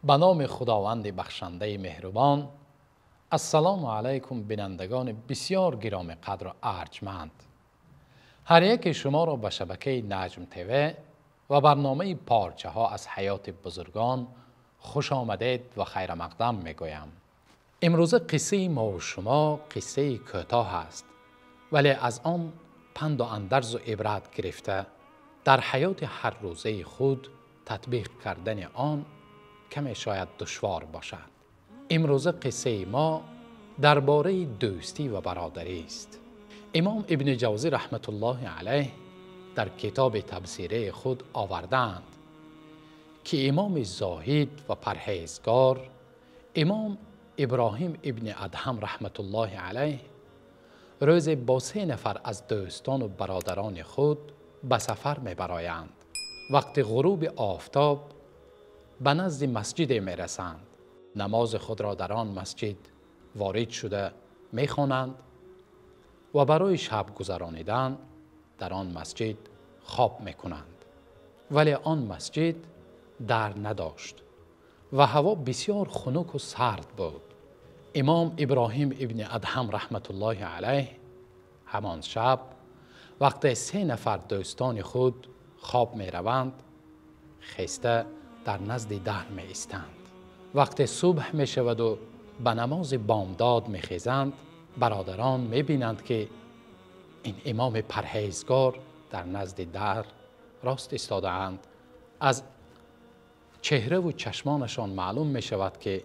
به نام خداوند بخشنده مهربان. السلام علیکم بینندگان بسیار گرامی قدر و ارجمند. هر یک شما را به شبکه نجم تیوی و برنامه پارچه ها از حیات بزرگان خوش آمدید و خیر مقدم می گویم. امروز قصه ما و شما قصه کوتاه است، ولی از آن پند و اندرز و عبرت گرفته در حیات هر روزه خود تطبیق کردن آن کمی شاید دشوار باشد. امروز قصه ما درباره دوستی و برادری است. امام ابن جوزی رحمت الله علیه در کتاب تبصره خود آوردند که امام زاهد و پرهیزگار امام ابراهیم ابن ادهم رحمت الله علیه روز با 3 نفر از دوستان و برادران خود به سفر می برایند. وقت غروب آفتاب به نزد مسجد می رسند. نماز خود را در آن مسجد وارد شده می خوانند و برای شب گذرانیدن در آن مسجد خواب می کنند. ولی آن مسجد در نداشت و هوا بسیار خنک و سرد بود. امام ابراهیم ابن ادهم رحمت الله علیه همان شب وقت 3 نفر دوستان خود خواب می روند خسته در نزد در می ایستند. وقت صبح می شود و به نماز بامداد می خیزند، برادران می بینند که این امام پرهیزگار در نزد در راست ایستاده اند. از چهره و چشمانشان معلوم می شود که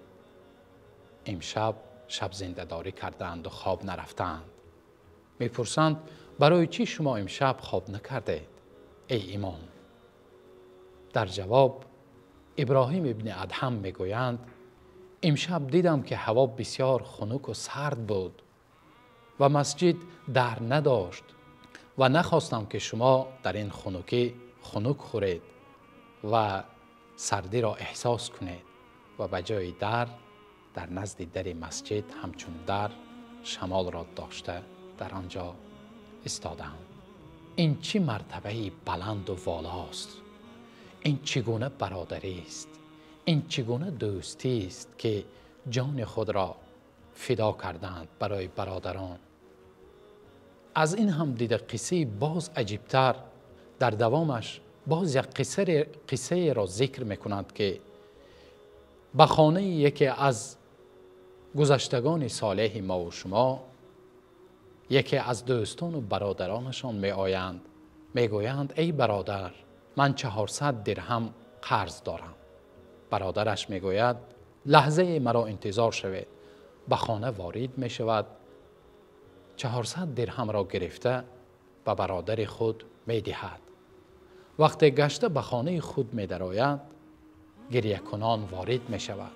امشب شب زنده‌داری کردند و خواب نرفتند. می پرسند برای چی شما امشب خواب نکردید ای امام؟ در جواب ابراهیم ابن ادهم می گویند امشب دیدم که هوا بسیار خنک و سرد بود و مسجد در نداشت و نخواستم که شما در این خنکی خنک خورید و سردی را احساس کنید و به جای در نزد در مسجد همچون در شمال را داشته در آنجا ایستادم. این چه مرتبه بلند و والاست؟ این چگونه برادری است؟ این چگونه دوستی است که جان خود را فدا کردند برای برادران؟ از این هم دیده قصه باز عجیبتر در دوامش باز یک قصه را ذکر میکنند که به خانه یکی از گذشتگان صالح ما و شما یکی از دوستان و برادرانشان می آیند می گویند ای برادر من 400 درهم قرض دارم. برادرش می گوید لحظه مرا انتظار شوید. به خانه وارد می شود، 400 درهم را گرفته به برادر خود می دهد. وقتی گشته به خانه خود می درآید گریه کنان وارد می شود.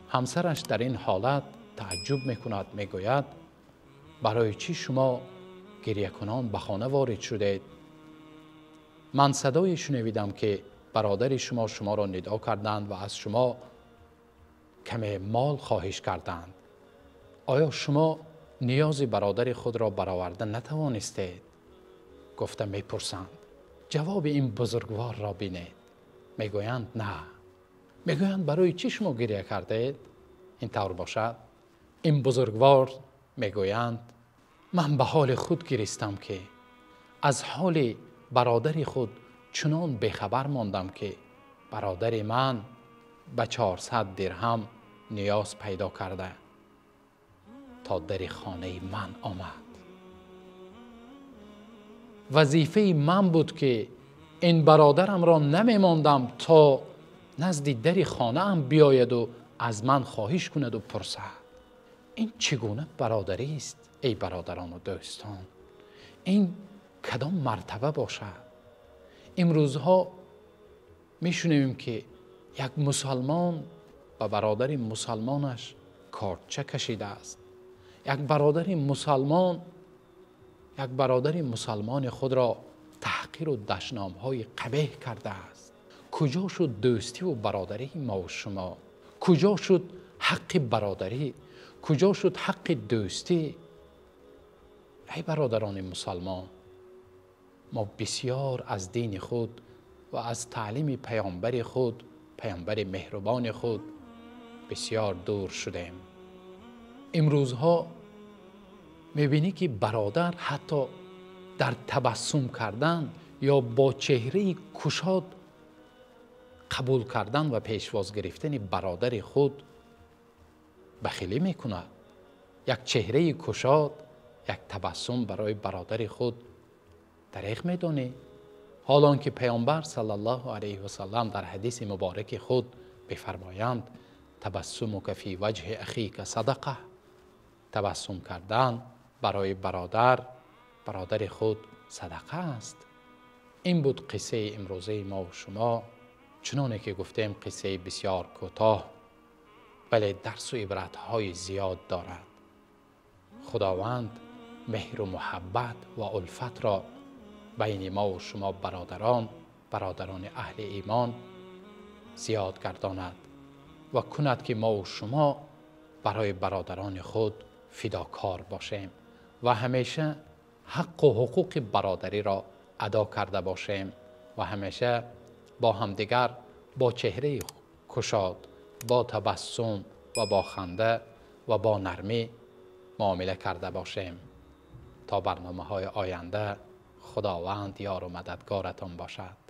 همسرش در این حالت تعجب می کند، می گوید برای چی شما گریه کنان به خانه وارد شدید؟ من صدای شنیدم که برادر شما را ندا کردند و از شما کمی مال خواهش کردند. آیا شما نیاز برادر خود را برآورده نتوانستید؟ گفته می پرسند. جواب این بزرگوار را بینید. می گویند نه. می گویند برای چی شما گریه کردید؟ این طور باشد. این بزرگوار می گویند من به حال خود گریستم که از حال برادر خود چنان بخبر ماندم که برادر من به 400 درهم نیاز پیدا کرده تا در خانه من آمد. وظیفه من بود که این برادرم را نمی ماندم تا نزد در خانه ام بیاید و از من خواهش کند و پرسد. این چگونه برادری است ای برادران و دوستان؟ این کدام مرتبه باشد؟ امروزها میشنویم که یک مسلمان به برادر مسلمانش کارچه کشیده است. یک برادر مسلمان خود را تحقیر و دشنامهای قبیح کرده است. کجا شد دوستی و برادری ما و شما؟ کجا شد حق برادری؟ کجا شد حق دوستی؟ ای برادران مسلمان، ما بسیار از دین خود و از تعلیم پیامبر خود پیامبر مهربان خود بسیار دور شدیم. امروزها میبینی که برادر حتی در تبسم کردن یا با چهره گشاد قبول کردن و پیشواز گرفتن برادر خود بخیلی میکنه. یک چهره گشاد، یک تبسم برای برادر خود دریغ میدونه، حالان که پیامبر صلی الله علیه و سلم در حدیث مبارک خود بفرمایند تبسمک فی وجه اخیک صدقه، تبسم کردن برای برادر خود صدقه است. این بود قصه امروزه ما و شما. چنانه که گفتیم قصه بسیار کوتاه ولی درس و عبرت‌های زیاد دارد. خداوند مهر و محبت و الفت را بین ما و شما برادران اهل ایمان زیاد گرداند و کند که ما و شما برای برادران خود فداکار باشیم و همیشه حق و حقوق برادری را ادا کرده باشیم و همیشه با همدیگر با چهره گشاد، با تبسم و با خنده و با نرمی معامله کرده باشیم. تا برنامه‌های آینده خداوند یار و مددگارتان باشد.